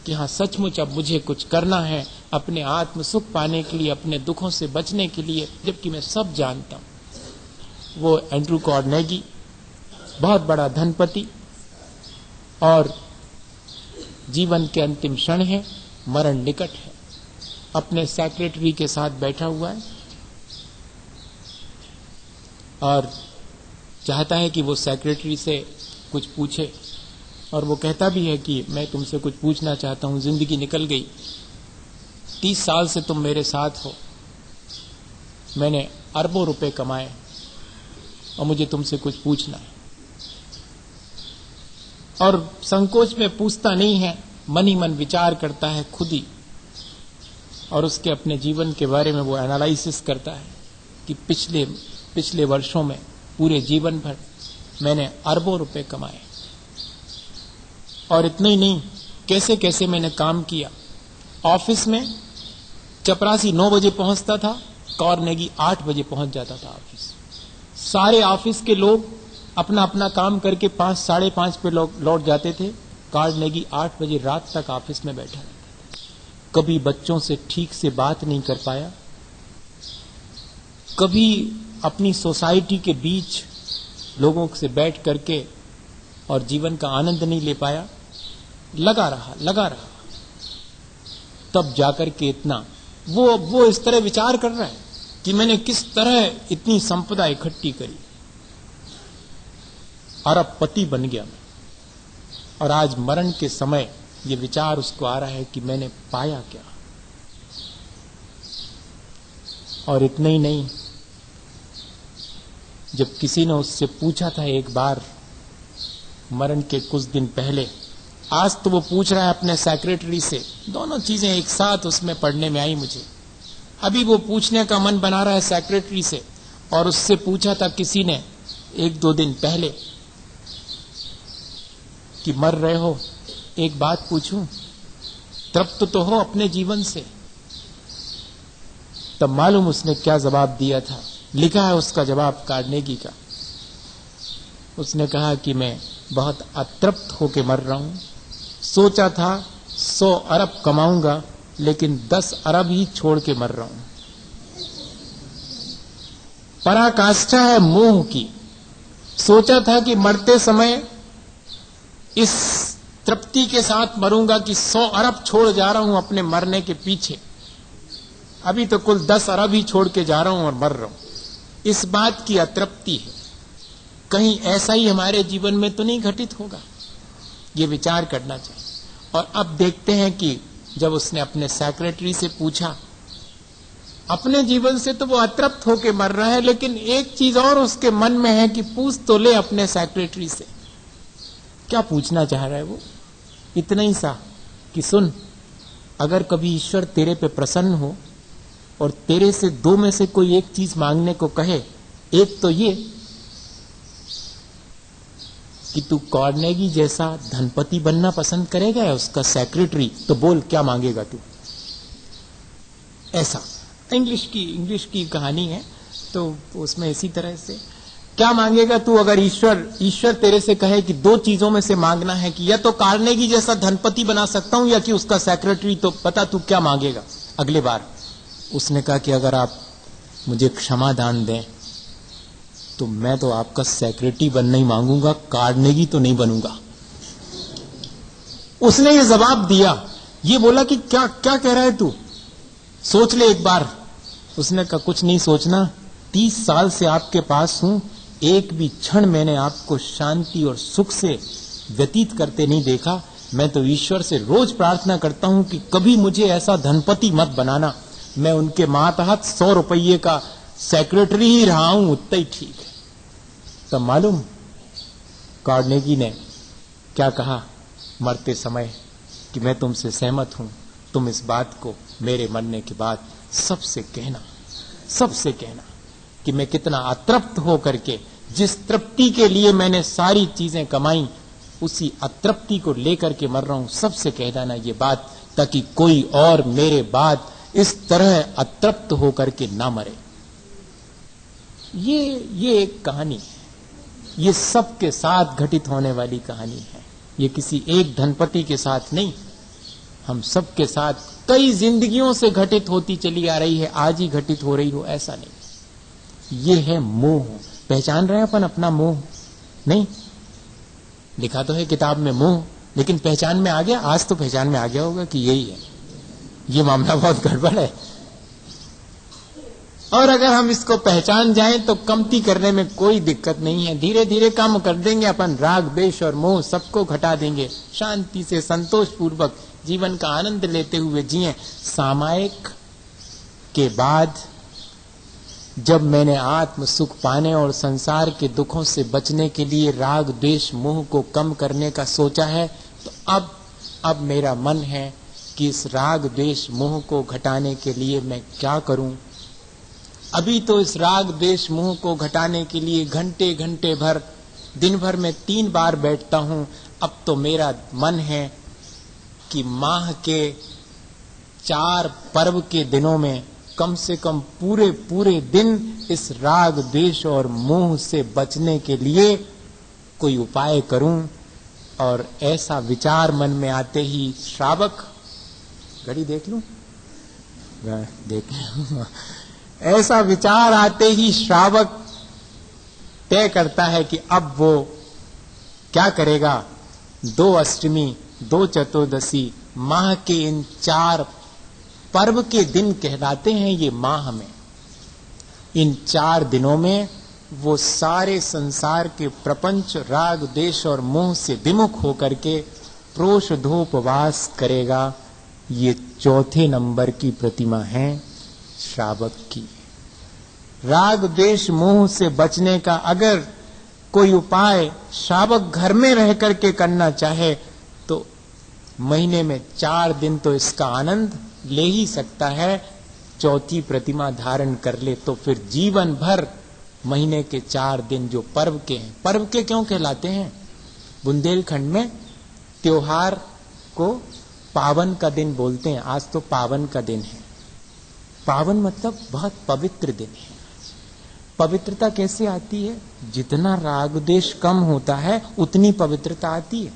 कि हाँ सचमुच अब मुझे कुछ करना है अपने आत्म सुख पाने के लिए, अपने दुखों से बचने के लिए। जबकि मैं सब जानता हूं वो एंड्रू कार्नेगी बहुत बड़ा धनपति और जीवन के अंतिम क्षण है, मरण निकट है, अपने सेक्रेटरी के साथ बैठा हुआ है और चाहता है कि वो सेक्रेटरी से कुछ पूछे। और वो कहता भी है कि मैं तुमसे कुछ पूछना चाहता हूं, जिंदगी निकल गई, 30 साल से तुम मेरे साथ हो, मैंने अरबों रुपए कमाए और मुझे तुमसे कुछ पूछना है। और संकोच में पूछता नहीं है, मन ही मन विचार करता है खुद ही, और उसके अपने जीवन के बारे में वो एनालिसिस करता है कि पिछले वर्षों में पूरे जीवन भर मैंने अरबों रुपए कमाए और इतना ही नहीं, कैसे कैसे मैंने काम किया। ऑफिस में चपरासी 9 बजे पहुंचता था, कार्नेगी 8 बजे पहुंच जाता था ऑफिस। सारे ऑफिस के लोग अपना अपना काम करके 5, साढ़े 5 पे लौट जाते थे। कार्नेगी 8 बजे रात तक ऑफिस में बैठा रहता था। कभी बच्चों से ठीक से बात नहीं कर पाया, कभी अपनी सोसाइटी के बीच लोगों से बैठ करके और जीवन का आनंद नहीं ले पाया। लगा रहा, तब जाकर के इतना वो इस तरह विचार कर रहा है कि मैंने किस तरह इतनी संपदा इकट्ठी करी, अरबपति बन गया मैं। और आज मरण के समय ये विचार उसको आ रहा है कि मैंने पाया क्या। और इतना ही नहीं, जब किसी ने उससे पूछा था एक बार मरण के कुछ दिन पहले, आज तो वो पूछ रहा है अपने सेक्रेटरी से, दोनों चीजें एक साथ उसमें पढ़ने में आई मुझे। अभी वो पूछने का मन बना रहा है सेक्रेटरी से, और उससे पूछा था किसी ने 1-2 दिन पहले कि मर रहे हो, एक बात पूछूं, तृप्त तो हो अपने जीवन से? तब मालूम उसने क्या जवाब दिया था। लिखा है उसका जवाब कार्नेगी का। उसने कहा कि मैं बहुत अतृप्त होके मर रहा हूं। सोचा था 100 अरब कमाऊंगा, लेकिन 10 अरब ही छोड़ के मर रहा हूं। पराकाष्ठा है मोह की। सोचा था कि मरते समय इस तृप्ति के साथ मरूंगा कि 100 अरब छोड़ जा रहा हूं अपने मरने के पीछे, अभी तो कुल 10 अरब ही छोड़ के जा रहा हूं और मर रहा हूं। इस बात की अतृप्ति है। कहीं ऐसा ही हमारे जीवन में तो नहीं घटित होगा, ये विचार करना चाहिए। और अब देखते हैं कि जब उसने अपने सेक्रेटरी से पूछा, अपने जीवन से तो वो अतृप्त होके मर रहा है, लेकिन एक चीज और उसके मन में है कि पूछ तो ले अपने सेक्रेटरी से। क्या पूछना चाह रहा है वो? इतना ही सा कि सुन, अगर कभी ईश्वर तेरे पे प्रसन्न हो और तेरे से 2 में से कोई एक चीज मांगने को कहे, एक तो ये कि तू कार्नेगी जैसा धनपति बनना पसंद करेगा या उसका सेक्रेटरी, तो बोल क्या मांगेगा तू। ऐसा इंग्लिश की कहानी है, तो उसमें इसी तरह से क्या मांगेगा तू अगर ईश्वर तेरे से कहे कि 2 चीजों में से मांगना है कि या तो कार्नेगी जैसा धनपति बना सकता हूं या कि उसका सेक्रेटरी, तो पता तू क्या मांगेगा अगले बार। उसने कहा कि अगर आप मुझे क्षमा दान दें तो मैं तो आपका सेक्रेटरी बनना ही मांगूंगा, कार्नेगी तो नहीं बनूंगा। उसने ये जवाब दिया। ये बोला कि क्या क्या कह रहा है तू, सोच ले एक बार। उसने कहा कुछ नहीं सोचना, 30 साल से आपके पास हूं, एक भी क्षण मैंने आपको शांति और सुख से व्यतीत करते नहीं देखा। मैं तो ईश्वर से रोज प्रार्थना करता हूं कि कभी मुझे ऐसा धनपति मत बनाना। मैं उनके मातहत 100 रुपये का सेक्रेटरी ही रहा हूं उतना ही ठीक है। तब मालूम कार्नेगी ने क्या कहा मरते समय कि मैं तुमसे सहमत हूं, तुम इस बात को मेरे मरने के बाद सबसे कहना कि मैं कितना अतृप्त हो करके, जिस तृप्ति के लिए मैंने सारी चीजें कमाई, उसी अतृप्ति को लेकर के मर रहा हूं। सबसे कह देना ये बात, ताकि कोई और मेरे बाद इस तरह अतृप्त होकर के ना मरे। ये एक कहानी है, ये सबके साथ घटित होने वाली कहानी है। ये किसी एक धनपति के साथ नहीं, हम सबके साथ कई जिंदगियों से घटित होती चली आ रही है, आज ही घटित हो रही हो ऐसा नहीं। ये है मोह। पहचान रहे हैं अपन अपना मोह? नहीं, लिखा तो है किताब में मोह, लेकिन पहचान में आ गया? आज तो पहचान में आ गया होगा कि यही है। ये मामला बहुत गड़बड़ है, और अगर हम इसको पहचान जाएं तो कमती करने में कोई दिक्कत नहीं है। धीरे धीरे काम कर देंगे अपन, राग द्वेष और मोह सबको घटा देंगे। शांति से संतोष पूर्वक जीवन का आनंद लेते हुए जिए। सामायिक के बाद जब मैंने आत्म सुख पाने और संसार के दुखों से बचने के लिए राग द्वेष मोह को कम करने का सोचा है, तो अब मेरा मन है कि इस राग द्वेष मोह को घटाने के लिए मैं क्या करूं। अभी तो इस राग द्वेष मोह को घटाने के लिए घंटे घंटे भर, दिन भर में 3 बार बैठता हूं। अब तो मेरा मन है कि माह के 4 पर्व के दिनों में कम से कम पूरे दिन इस राग द्वेष और मोह से बचने के लिए कोई उपाय करूं। और ऐसा विचार मन में आते ही श्रावक, घड़ी देख लूं, देख ऐसा विचार आते ही श्रावक तय करता है कि अब वो क्या करेगा। 2 अष्टमी, 2 चतुर्दशी, माह के इन 4 पर्व के दिन कहलाते हैं ये माह में। इन 4 दिनों में वो सारे संसार के प्रपंच, राग द्वेष और मोह से विमुख होकर के प्रोषधोपवास करेगा। ये 4थे नंबर की प्रतिमा है श्रावक की। राग द्वेष मोह से बचने का अगर कोई उपाय श्रावक घर में रह करके करना चाहे तो महीने में 4 दिन तो इसका आनंद ले ही सकता है। 4थी प्रतिमा धारण कर ले तो फिर जीवन भर महीने के 4 दिन जो पर्व के हैं, पर्व के क्यों कहलाते हैं? बुंदेलखंड में त्योहार को पावन का दिन बोलते हैं। आज तो पावन का दिन है। पावन मतलब बहुत पवित्र दिन है। पवित्रता कैसे आती है? जितना राग द्वेष कम होता है उतनी पवित्रता आती है।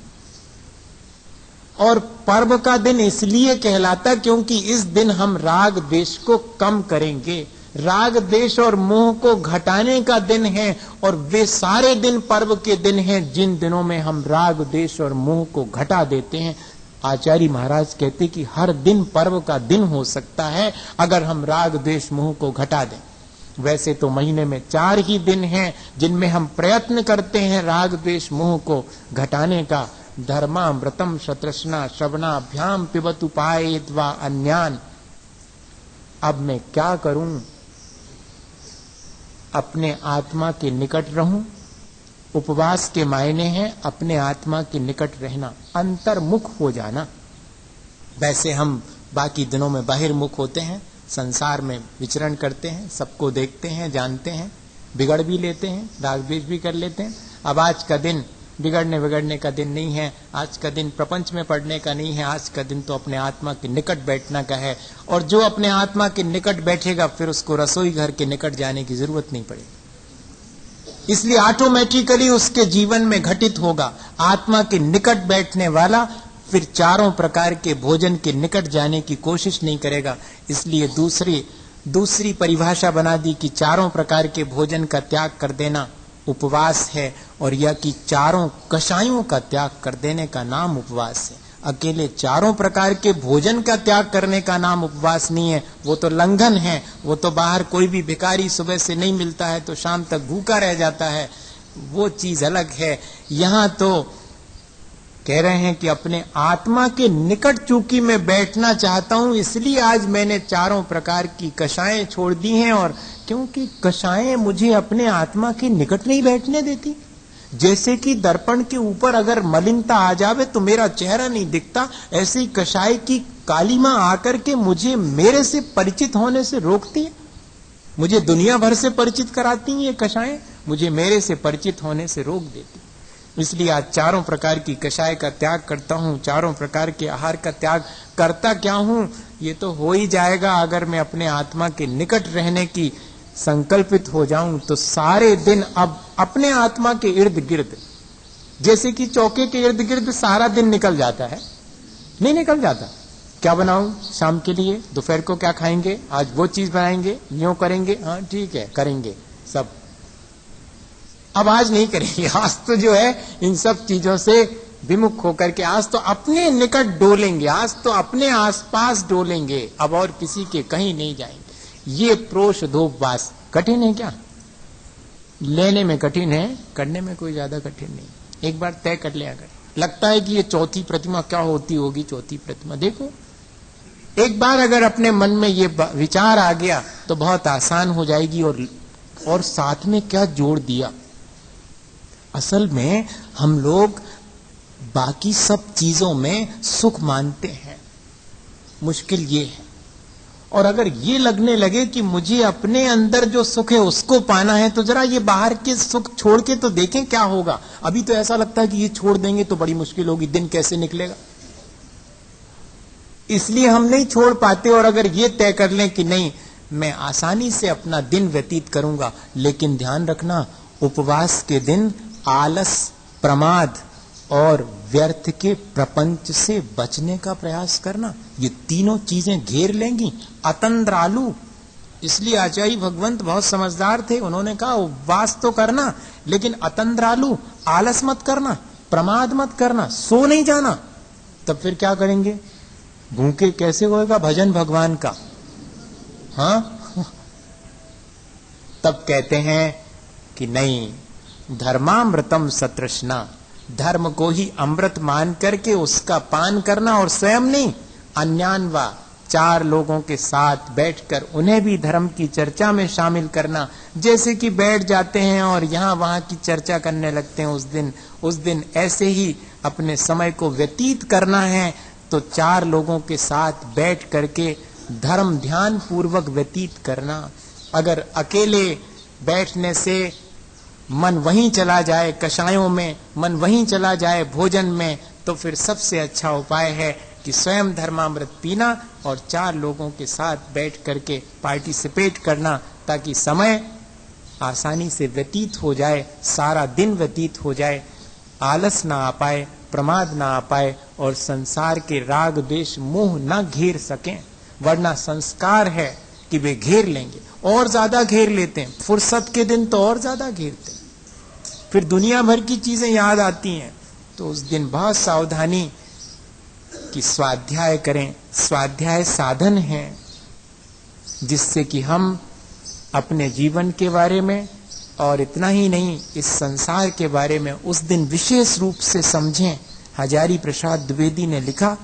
और पर्व का दिन इसलिए कहलाता क्योंकि इस दिन हम राग द्वेष को कम करेंगे। राग द्वेष और मोह को घटाने का दिन है, और वे सारे दिन पर्व के दिन हैं जिन दिनों में हम राग द्वेष और मोह को घटा देते हैं। आचार्य महाराज कहते कि हर दिन पर्व का दिन हो सकता है अगर हम राग द्वेष मोह को घटा दें। वैसे तो महीने में 4 ही दिन हैं जिनमें हम प्रयत्न करते हैं राग द्वेष मोह को घटाने का। धर्मामृतम शतृष्णा श्रवणाभ्याम पिबतु पायेद्वा अन्यान। अब मैं क्या करूं? अपने आत्मा के निकट रहूं। उपवास के मायने हैं अपने आत्मा के निकट रहना, अंतर्मुख हो जाना। वैसे हम बाकी दिनों में बहिर्मुख होते हैं, संसार में विचरण करते हैं, सबको देखते हैं, जानते हैं, बिगड़ भी लेते हैं, राग द्वेष भी कर लेते हैं। अब आज का दिन बिगड़ने का दिन नहीं है, आज का दिन प्रपंच में पड़ने का नहीं है, आज का दिन तो अपने आत्मा के निकट बैठने का है। और जो अपने आत्मा के निकट बैठेगा फिर उसको रसोई घर के निकट जाने की जरूरत नहीं पड़ेगी। इसलिए ऑटोमेटिकली उसके जीवन में घटित होगा। आत्मा के निकट बैठने वाला फिर 4 प्रकार के भोजन के निकट जाने की कोशिश नहीं करेगा। इसलिए दूसरी परिभाषा बना दी कि 4 प्रकार के भोजन का त्याग कर देना उपवास है, और यह कि 4 कषायों का त्याग कर देने का नाम उपवास है। अकेले 4 प्रकार के भोजन का त्याग करने का नाम उपवास नहीं है, वो तो लंघन है। वो तो बाहर कोई भी भिखारी सुबह से नहीं मिलता है तो शाम तक भूखा रह जाता है, वो चीज अलग है। यहाँ तो कह रहे हैं कि अपने आत्मा के निकट चूंकि मैं बैठना चाहता हूं, इसलिए आज मैंने चारों प्रकार की कषायें छोड़ दी हैं। और क्योंकि कषायें मुझे अपने आत्मा के निकट नहीं बैठने देती। जैसे कि दर्पण के ऊपर अगर मलिनता आ जावे तो मेरा चेहरा नहीं दिखता, ऐसे ही कषाय की कालीमा आकर के मुझे मेरे से परिचित होने से रोकती है। मुझे दुनिया भर से परिचित कराती हैं ये कषायें, मुझे मेरे से परिचित होने से रोक देती। इसलिए आज चारों प्रकार की कषाय का त्याग करता हूं, चारों प्रकार के आहार का त्याग करता क्या हूं, ये तो हो ही जाएगा अगर मैं अपने आत्मा के निकट रहने की संकल्पित हो जाऊं। तो सारे दिन अब अपने आत्मा के इर्द गिर्द, जैसे कि चौके के इर्द गिर्द सारा दिन निकल जाता है, नहीं निकल जाता। क्या बनाऊं शाम के लिए, दोपहर को क्या खाएंगे, आज वो चीज बनाएंगे, यूं करेंगे, हाँ ठीक है करेंगे सब। अब आज नहीं करेंगे, आज तो जो है इन सब चीजों से विमुख होकर के आज तो अपने निकट डोलेंगे, आज तो अपने आसपास डोलेंगे, अब और किसी के कहीं नहीं जाएंगे। ये प्रोषधोपवास कठिन है क्या? लेने में कठिन है, करने में कोई ज्यादा कठिन नहीं। एक बार तय कर लिया कर। लगता है कि ये चौथी प्रतिमा क्या होती होगी, चौथी प्रतिमा देखो, एक बार अगर अपने मन में ये विचार आ गया तो बहुत आसान हो जाएगी। और साथ में क्या जोड़ दिया, असल में हम लोग बाकी सब चीजों में सुख मानते हैं, मुश्किल ये है। और अगर ये लगने लगे कि मुझे अपने अंदर जो सुख है उसको पाना है, तो जरा ये बाहर के सुख छोड़ के तो देखें क्या होगा। अभी तो ऐसा लगता है कि ये छोड़ देंगे तो बड़ी मुश्किल होगी, दिन कैसे निकलेगा, इसलिए हम नहीं छोड़ पाते। और अगर ये तय कर लें कि नहीं मैं आसानी से अपना दिन व्यतीत करूंगा, लेकिन ध्यान रखना उपवास के दिन आलस, प्रमाद और व्यर्थ के प्रपंच से बचने का प्रयास करना, ये तीनों चीजें घेर लेंगी। अतंद्रालु, इसलिए आचार्य भगवंत बहुत समझदार थे, उन्होंने कहा उपवास तो करना लेकिन अतंद्रालु, आलस मत करना, प्रमाद मत करना, सो नहीं जाना। तब फिर क्या करेंगे, भूखे कैसे होएगा भजन भगवान का, हाँ। तब कहते हैं कि नहीं, धर्मामृतम सतृष्णा, धर्म को ही अमृत मान करके उसका पान करना, और स्वयं नहीं अन्यान्वा, चार लोगों के साथ बैठकर उन्हें भी धर्म की चर्चा में शामिल करना। जैसे कि बैठ जाते हैं और यहाँ वहां की चर्चा करने लगते हैं, उस दिन ऐसे ही अपने समय को व्यतीत करना है तो चार लोगों के साथ बैठ करके धर्म ध्यान पूर्वक व्यतीत करना। अगर अकेले बैठने से मन वहीं चला जाए, कषायों में मन वहीं चला जाए, भोजन में, तो फिर सबसे अच्छा उपाय है कि स्वयं धर्मामृत पीना और चार लोगों के साथ बैठ करके पार्टिसिपेट करना, ताकि समय आसानी से व्यतीत हो जाए, सारा दिन व्यतीत हो जाए, आलस ना आ पाए, प्रमाद ना आ पाए और संसार के राग द्वेष मोह ना घेर सकें। वरना संस्कार है कि वे घेर लेंगे, और ज्यादा घेर लेते हैं, फुर्सत के दिन तो और ज्यादा घेरते हैं, फिर दुनिया भर की चीजें याद आती हैं। तो उस दिन बहुत सावधानी कि स्वाध्याय करें। स्वाध्याय साधन है जिससे कि हम अपने जीवन के बारे में और इतना ही नहीं इस संसार के बारे में उस दिन विशेष रूप से समझें। हजारी प्रसाद द्विवेदी ने लिखा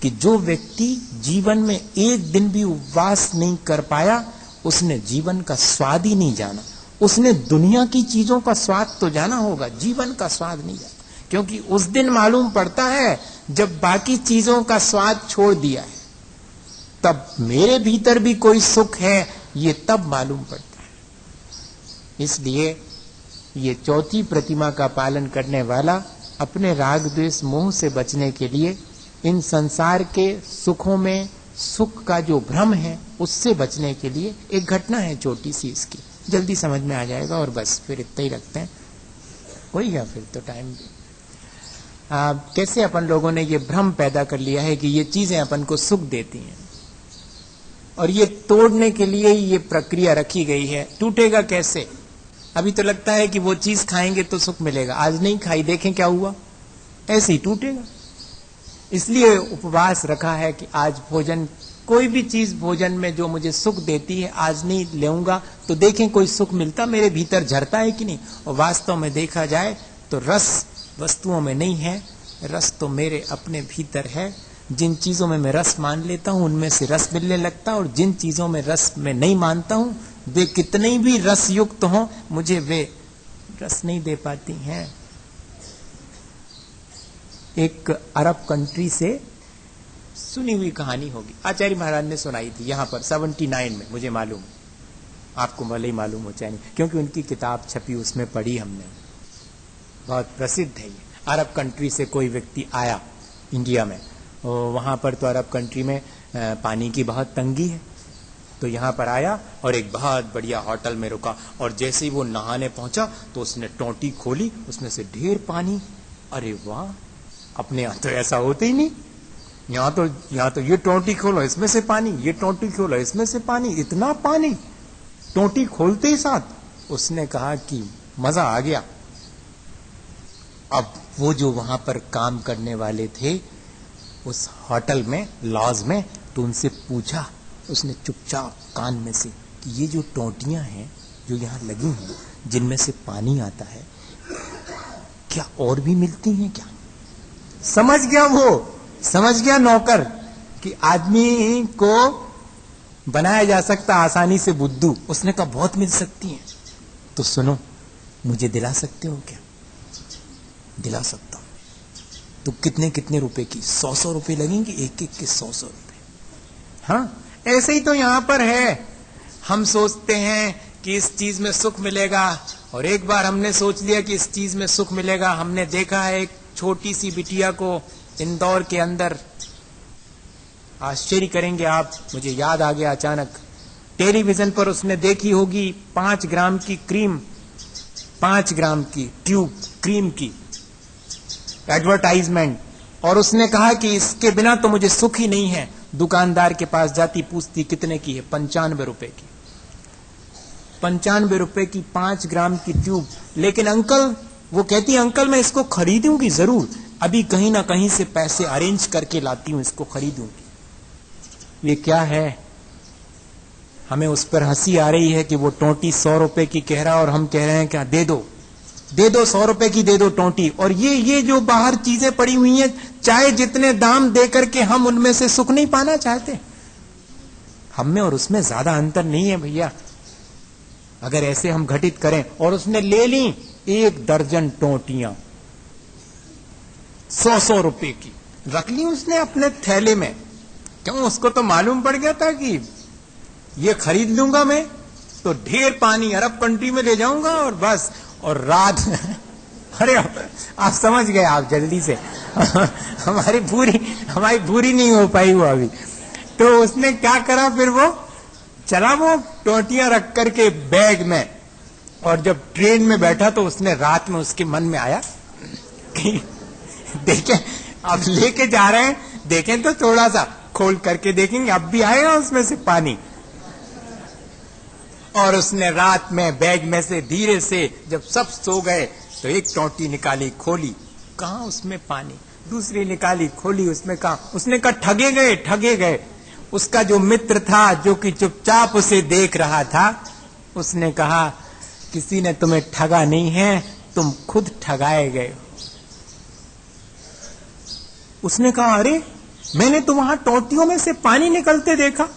कि जो व्यक्ति जीवन में एक दिन भी उपवास नहीं कर पाया, उसने जीवन का स्वाद ही नहीं जाना। उसने दुनिया की चीजों का स्वाद तो जाना होगा, जीवन का स्वाद नहीं जाना, क्योंकि उस दिन मालूम पड़ता है जब बाकी चीजों का स्वाद छोड़ दिया है, तब मेरे भीतर भी कोई सुख है, ये तब मालूम पड़ता है। इसलिए ये चौथी प्रतिमा का पालन करने वाला अपने राग द्वेष मोह से बचने के लिए, इन संसार के सुखों में सुख का जो भ्रम है उससे बचने के लिए एक घटना है छोटी सी, इसकी जल्दी समझ में आ जाएगा और बस फिर इतना ही रखते हैं, हो ही गया फिर तो टाइम भी। कैसे अपन लोगों ने ये भ्रम पैदा कर लिया है कि ये चीजें अपन को सुख देती हैं, और ये तोड़ने के लिए ही ये प्रक्रिया रखी गई है। टूटेगा कैसे? अभी तो लगता है कि वो चीज खाएंगे तो सुख मिलेगा, आज नहीं खाई देखें क्या हुआ, ऐसे ही टूटेगा। इसलिए उपवास रखा है कि आज भोजन, कोई भी चीज भोजन में जो मुझे सुख देती है आज नहीं लेऊंगा, तो देखें कोई सुख मिलता मेरे भीतर झरता है कि नहीं। और वास्तव में देखा जाए तो रस वस्तुओं में नहीं है, रस तो मेरे अपने भीतर है। जिन चीजों में मैं रस मान लेता हूं उनमें से रस मिलने लगता है, और जिन चीजों में रस मैं नहीं मानता हूं वे कितने भी रस युक्त हों मुझे वे रस नहीं दे पाती हैं। एक अरब कंट्री से सुनी हुई कहानी होगी, आचार्य महाराज ने सुनाई थी यहां पर 79 में, मुझे मालूम, आपको भले ही मालूम हो चाहे नहीं, क्योंकि उनकी किताब छपी उसमें पढ़ी हमने, बहुत प्रसिद्ध है ये। अरब कंट्री से कोई व्यक्ति आया इंडिया में, वहां पर तो अरब कंट्री में पानी की बहुत तंगी है, तो यहाँ पर आया और एक बहुत बढ़िया होटल में रुका, और जैसे ही वो नहाने पहुंचा तो उसने टोंटी खोली, उसमें से ढेर पानी। अरे वाह, अपने यहाँ तो ऐसा होता ही नहीं, यहाँ तो ये टोंटी खोलो इसमें से पानी, ये टोंटी खोलो इसमें से पानी, इतना पानी। टोंटी खोलते ही साथ उसने कहा कि मजा आ गया। अब वो जो वहां पर काम करने वाले थे उस होटल में, लॉज में, तो उनसे पूछा, उसने चुपचाप कान में से कि ये जो टोंटियां हैं जो यहाँ लगी हैं जिनमें से पानी आता है, क्या और भी मिलती हैं क्या? समझ गया वो, समझ गया नौकर कि आदमी को बनाया जा सकता आसानी से बुद्धू। उसने कहा बहुत मिल सकती हैं। तो सुनो, मुझे दिला सकते हो क्या? दिला सकता हूं। तो कितने कितने रुपए की? 100 रुपए लगेंगे, एक एक के 100 रुपए। हाँ, ऐसे ही तो यहां पर है। हम सोचते हैं कि इस चीज में सुख मिलेगा, और एक बार हमने सोच लिया कि इस चीज में सुख मिलेगा। हमने देखा है एक छोटी सी बिटिया को इंदौर के अंदर, आश्चर्य करेंगे आप, मुझे याद आ गया अचानक, टेलीविजन पर उसने देखी होगी 5 ग्राम की क्रीम, 5 ग्राम की ट्यूब क्रीम की एडवर्टाइजमेंट, और उसने कहा कि इसके बिना तो मुझे सुख ही नहीं है। दुकानदार के पास जाती, पूछती कितने की है? 95 रुपए की। 95 रुपए की 5 ग्राम की ट्यूब। लेकिन अंकल, वो कहती अंकल मैं इसको खरीदूंगी जरूर, अभी कहीं ना कहीं से पैसे अरेंज करके लाती हूं, इसको खरीदूंगी। ये क्या है? हमें उस पर हंसी आ रही है कि वो टोंटी 100 रुपए की कह रहा, और हम कह रहे हैं क्या, दे दो 100 रुपए की दे दो टोंटी। और ये जो बाहर चीजें पड़ी हुई हैं, चाहे जितने दाम दे करके हम उनमें से सुख नहीं पाना चाहते। हम में और उसमें ज्यादा अंतर नहीं है भैया। अगर ऐसे हम घटित करें, और उसने ले ली 1 दर्जन टोंटियां 100 रुपए की, रख ली उसने अपने थैले में। क्यों? उसको तो मालूम पड़ गया था कि ये खरीद लूंगा मैं तो ढेर पानी अरब कंट्री में ले जाऊंगा, और बस, और रात अरे आप समझ गए, आप जल्दी से हमारी पूरी नहीं हो पाई वो अभी। तो उसने क्या करा, फिर वो चला वो टोंटियां रख करके बैग में, और जब ट्रेन में बैठा तो उसने रात में उसके मन में आया कि देखें अब लेके जा रहे हैं, देखें तो थोड़ा सा खोल करके देखेंगे, अब भी आएगा उसमें से पानी। और उसने रात में बैग में से धीरे से, जब सब सो गए, तो एक टोंटी निकाली, खोली, कहां उसमें पानी। दूसरी निकाली, खोली, उसमें कहां। उसने कहा ठगे गए। उसका जो मित्र था, जो कि चुपचाप उसे देख रहा था, उसने कहा किसी ने तुम्हें ठगा नहीं है, तुम खुद ठगाए गए। उसने कहा अरे, मैंने तो वहां टोंटियों में से पानी निकलते देखा,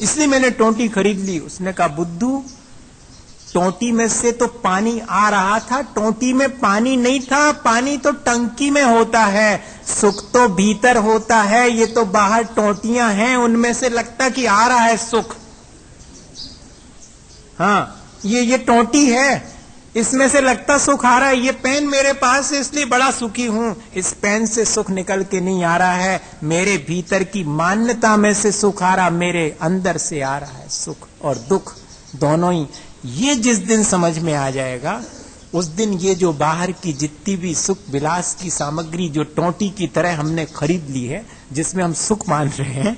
इसलिए मैंने टोंटी खरीद ली। उसने कहा बुद्धू, टोंटी में से तो पानी आ रहा था, टोंटी में पानी नहीं था, पानी तो टंकी में होता है, सुख तो भीतर होता है, ये तो बाहर टोंटियां हैं, उनमें से लगता कि आ रहा है सुख। हाँ, ये टोंटी है, इसमें से लगता सुख आ रहा है। ये पेन मेरे पास है इसलिए बड़ा सुखी हूं, इस पेन से सुख निकल के नहीं आ रहा है, मेरे भीतर की मान्यता में से सुख आ रहा, मेरे अंदर से आ रहा है सुख और दुख दोनों ही। ये जिस दिन समझ में आ जाएगा, उस दिन ये जो बाहर की जितनी भी सुख विलास की सामग्री जो टोंटी की तरह हमने खरीद ली है, जिसमें हम सुख मान रहे हैं,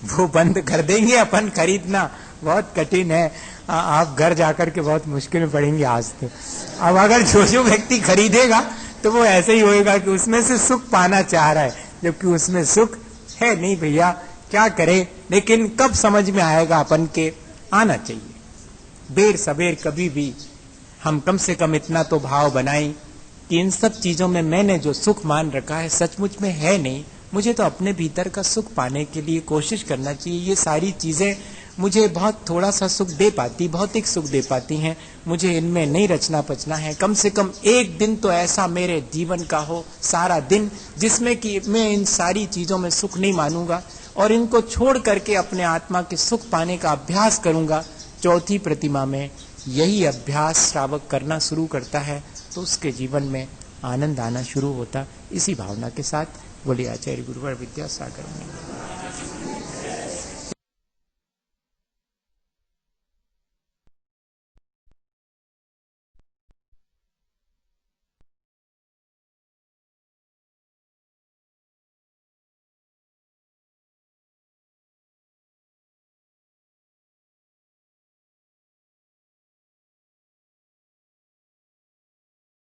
वो बंद कर देंगे अपन खरीदना। बहुत कठिन है, आप घर जाकर के बहुत मुश्किल में पड़ेंगे आज तो। अब अगर जो व्यक्ति खरीदेगा तो वो ऐसे ही होएगा कि उसमें से सुख पाना चाह रहा है, जबकि उसमें सुख है नहीं भैया, क्या करे। लेकिन कब समझ में आएगा अपन के, आना चाहिए देर सवेर कभी भी। हम कम से कम इतना तो भाव बनाएं कि इन सब चीजों में मैंने जो सुख मान रखा है सचमुच में है नहीं, मुझे तो अपने भीतर का सुख पाने के लिए कोशिश करना चाहिए। ये सारी चीजें मुझे बहुत थोड़ा सा सुख दे पाती, भौतिक सुख दे पाती हैं, मुझे इनमें नहीं रचना पचना है। कम से कम एक दिन तो ऐसा मेरे जीवन का हो, सारा दिन, जिसमें कि मैं इन सारी चीजों में सुख नहीं मानूंगा और इनको छोड़ करके अपने आत्मा के सुख पाने का अभ्यास करूंगा। चौथी प्रतिमा में यही अभ्यास श्रावक करना शुरू करता है तो उसके जीवन में आनंद आना शुरू होता। इसी भावना के साथ बोलिए आचार्य गुरुवर विद्यासागर में।